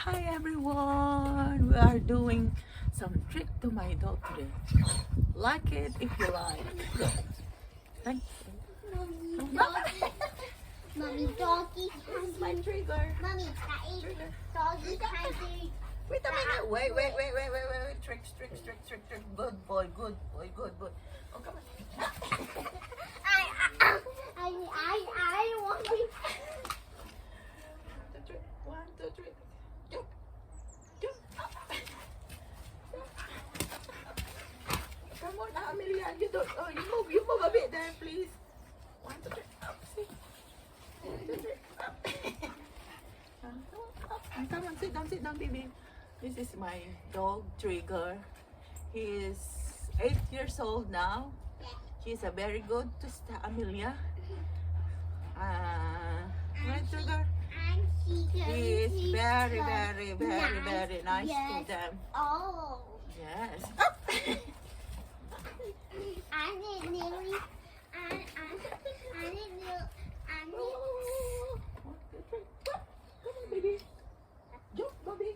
Hi everyone! We are doing some trick to my dog today. Like it if you like. Thank you. Mommy, doggy This is my trigger. Mommy, doggy can do. Wait a minute. Wait. Trick. Good boy. Oh, come on. I want to. One, two, three. Jump. Come on, Amelia. You don't. Oh, you move a bit there, please. One, two, three. Up. See. One, two, three. Up. Come on, sit down, baby. This is my dog, Trigger. He is 8 years old now. He's a very good to Amelia. Right, Trigger? He is very nice to them. Oh. Yes. I need nearly. One, two, three. Come on, baby. Jump, Bobby.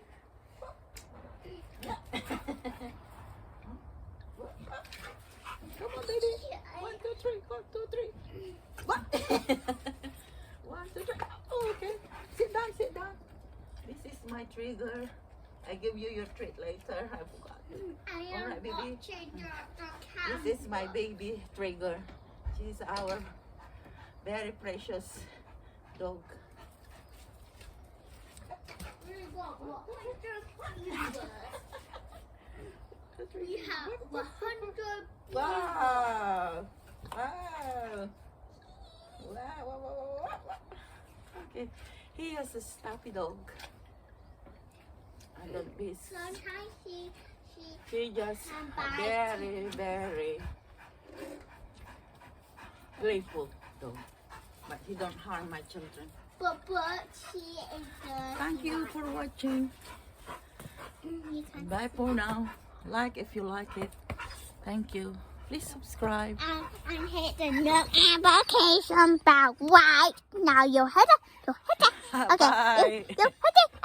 Come on, baby. 1, 2, 3. 1, 2, 3. What? 1, 2, 3. Oh, okay. Sit down. This is my Trigger. I give you your treat later. I forgot. All right, baby. This is my baby Trigger. She's our very precious dog. We have 100. Wow. Okay, he has a staffy dog. I don't be. Sometimes She just very playful dog, but he don't harm my children. but she is good. Thank you for watching. Bye for now. Like if you like it. Thank you. Please subscribe. And hit the notification bell right now. You hit it. Okay. Bye. You hit it.